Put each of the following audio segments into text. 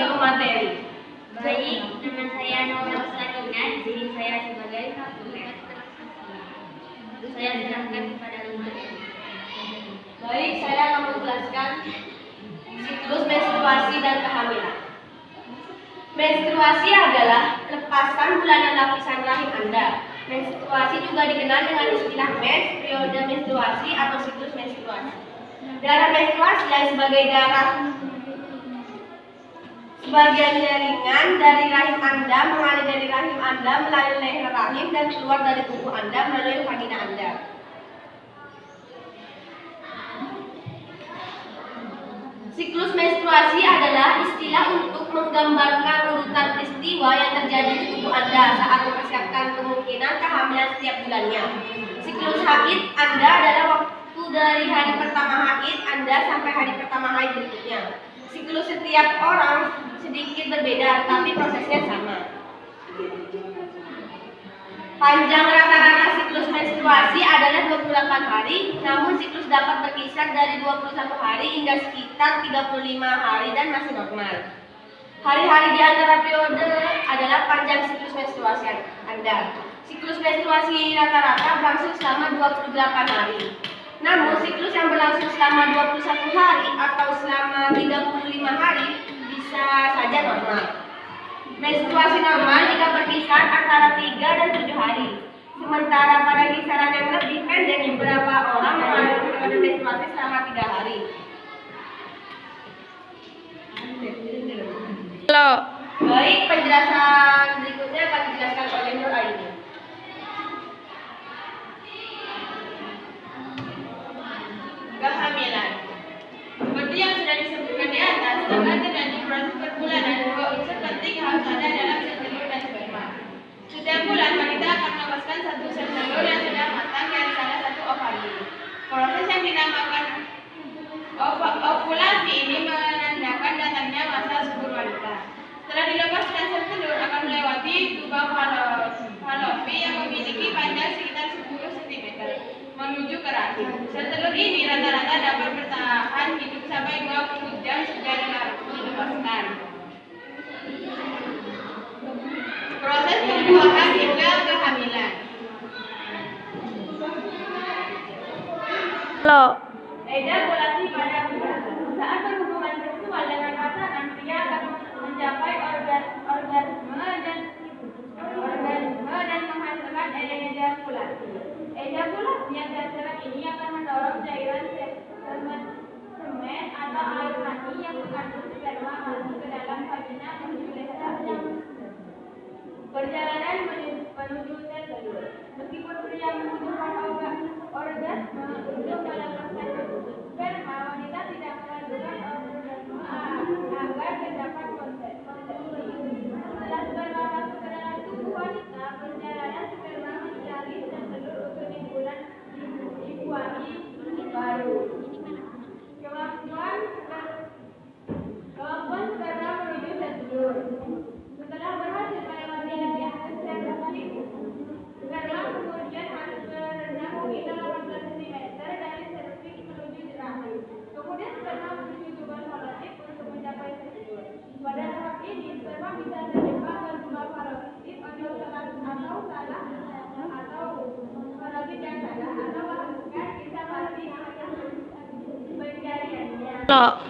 yaitu materi. Baik, nama saya Nurul Sakina. Di sini saya sebagai kapten. Saya serahkan kepada Luna. Baik, saya akan menjelaskan siklus menstruasi dan kehamilan. Menstruasi adalah lepasan bulanan lapisan rahim Anda. Menstruasi juga dikenal dengan istilah mens, periode menstruasi atau siklus menstruasi. Darah menstruasi sebagai darah sebagian jaringan dari rahim Anda mengalir dari rahim Anda melalui leher rahim dan keluar dari tubuh Anda melalui vagina Anda. Siklus menstruasi adalah istilah untuk menggambarkan urutan peristiwa yang terjadi di tubuh Anda saat mempersiapkan kemungkinan kehamilan setiap bulannya. Siklus haid Anda adalah waktu dari hari pertama haid Anda sampai hari pertama haid berikutnya. Siklus setiap orang sedikit berbeda, tapi prosesnya sama. Panjang rata-rata siklus menstruasi adalah 28 hari, namun siklus dapat berkisar dari 21 hari hingga sekitar 35 hari dan masih normal. Hari-hari di antara periode adalah panjang siklus menstruasi Anda. Siklus menstruasi rata-rata berlangsung selama 28 hari. Namun siklus yang berlangsung selama 21 hari atau selama 35 hari bisa saja normal. Menstruasi normal jika berkisar antara 3 dan 7 hari. Sementara pada kisaran yang lebih pendek, beberapa orang mengalami periode menstruasi selama 3 hari. Halo. Baik, penjelasan berikutnya akan dijelaskan oleh Nur Aini. Kehamilan. Seperti yang sudah disebutkan di atas, dalam terjadi proses perbulangan, dua unsur penting harus ada dalam sel telur dan sperma. Setiap bulan, wanita akan melepaskan satu sel telur yang sudah matang dari salah satu ovari. Proses yang dinamakan ovulasi ini menandakan datangnya masa subur wanita. Setelah dilepaskan sel telur akan melewati lubang falopi yang memiliki panjang sekitar 10 cm menuju ke rahim. Sel telur ini rata-rata dapat bertahan hidup sampai 20 jam sejak dilepaskan. Proses pembuahan hingga kehamilan. Halo. Ejakulasi pada pria. Saat berhubungan seksual dengan pasangan, pria akan mencapai orgasme dan menghasilkan ejakulasi. Ejakulasi yang terserak ini akan mendorong cairan semen atau air mani yang mengandung sperma masuk ke dalam vagina menuju leher rahim. Perjalanan menuju sel telur. Meskipun pria membutuhkan orgasme untuk melepaskan sperma, wanita tidak melakukan orgasme agar terdapat konsepsi. Setelah sperma masuk ke dalam tubuh wanita, perjalanan sperma mencari sel telur untuk dibuahi baru. Kemampuan sperma menuju sel telur. Setelah berhasil melewati sel telur, sperma kemudian harus berenang sekitar 18 cm dari serviks menuju rahim. Kemudian sperma menuju tubal falotik untuk mencapai sel telur. Pada tahap ini, sperma bisa terjebak ke tubal falotik atau falotik yang salah atau bahkan bisa mati pencariannya. Halo.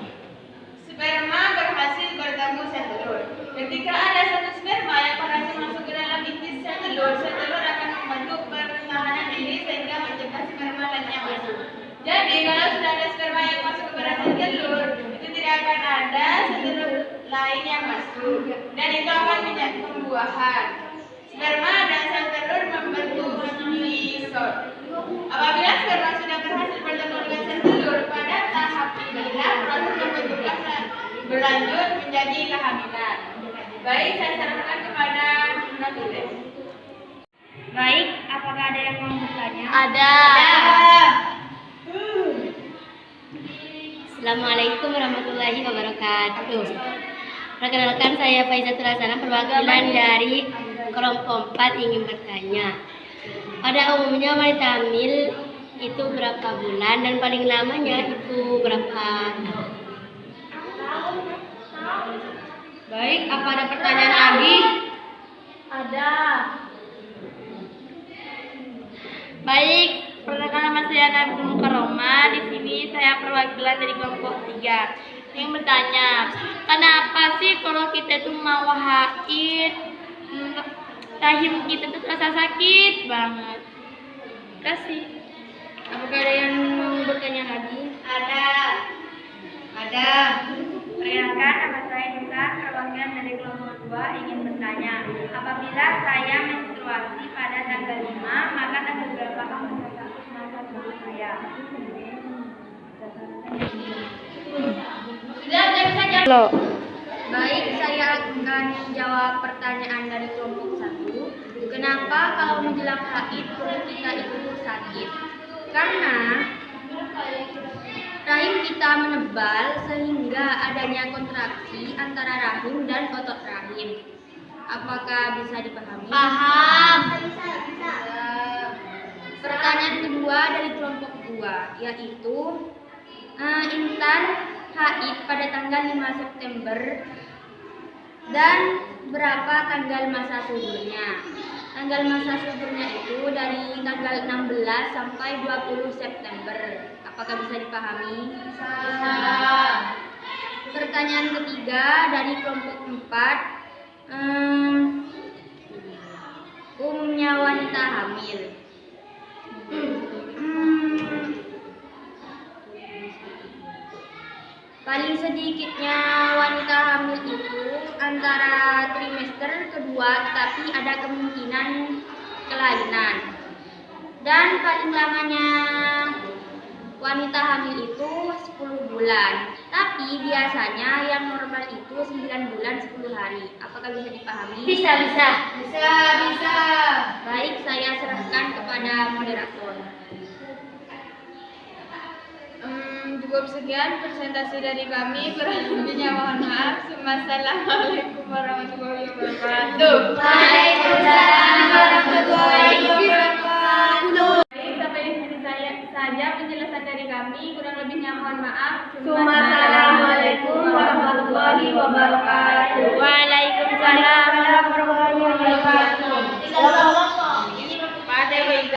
Sperma berhasil bertemu sel telur. Ketika ada satu sperma yang berhasil masuk ke dalam inti sel telur akan membentuk pertahanan diri sehingga mencegah sperma lainnya masuk. Jadi kalau sudah ada sperma yang masuk ke dalam sel telur, itu tidak akan ada sel telur lain yang masuk, dan itu akan menjadi pembuahan. Sperma dan sel telur membentuk meiosis. Apabila sperma sudah berhasil bertemu dengan sel telur, pada tahap inilah proses pembentukan berlanjut menjadi kehamilan. Baik, saya serahkan kepada Nabila. Baik, apakah ada yang mau bertanya? Ada. Assalamualaikum warahmatullahi wabarakatuh. Perkenalkan, saya Faizatul Hasanah, perwakilan dari kelompok 4 ingin bertanya. Pada umumnya wanita hamil itu berapa bulan dan paling lamanya itu berapa Baik, apa ada pertanyaan lagi? Ada. Baik, Perkenalkan nama saya Nabi Mukaroma. Di sini saya perwakilan dari kelompok 3 yang bertanya, kenapa sih kalau kita tuh mau haid, rahim kita tuh terasa sakit banget? Kasih. apakah ada yang mau bertanya lagi? Ada. Perkenalkan, nama saya Nisa, perwakilan dari kelompok 2 ingin bertanya, apabila saya menstruasi pada tanggal 5, maka tanggal berapa masa tubuh saya? Halo. Baik, saya akan menjawab pertanyaan dari kelompok 1. Kenapa kalau menjelang haid perut kita itu sakit? Karena rahim kita menebal sehingga adanya kontraksi antara rahim dan otot rahim. Apakah bisa dipahami? Paham. Pertanyaan kedua dari kelompok 2 yaitu Intan haid pada tanggal 5 September dan berapa tanggal masa suburnya? Tanggal masa suburnya itu dari tanggal 16 sampai 20 September. Apakah bisa dipahami? Bisa. Pertanyaan ketiga dari kelompok 4. Umumnya wanita hamil. Paling sedikitnya wanita hamil itu antara trimester kedua, tapi ada kemungkinan kelainan. Dan paling lamanya wanita hamil itu 10 bulan. Tapi biasanya yang normal itu 9 bulan 10 hari. Apakah bisa dipahami? Bisa. Baik, saya serahkan kepada moderator. Cukup sekian presentasi dari kami, kurang lebihnya mohon maaf. Wassalamualaikum warahmatullahi wabarakatuh. Waalaikumsalam warahmatullahi wabarakatuh. Baik, sampai di sini saja penjelasan dari kami, kurang lebihnya mohon maaf. Assalamualaikum warahmatullahi wabarakatuh.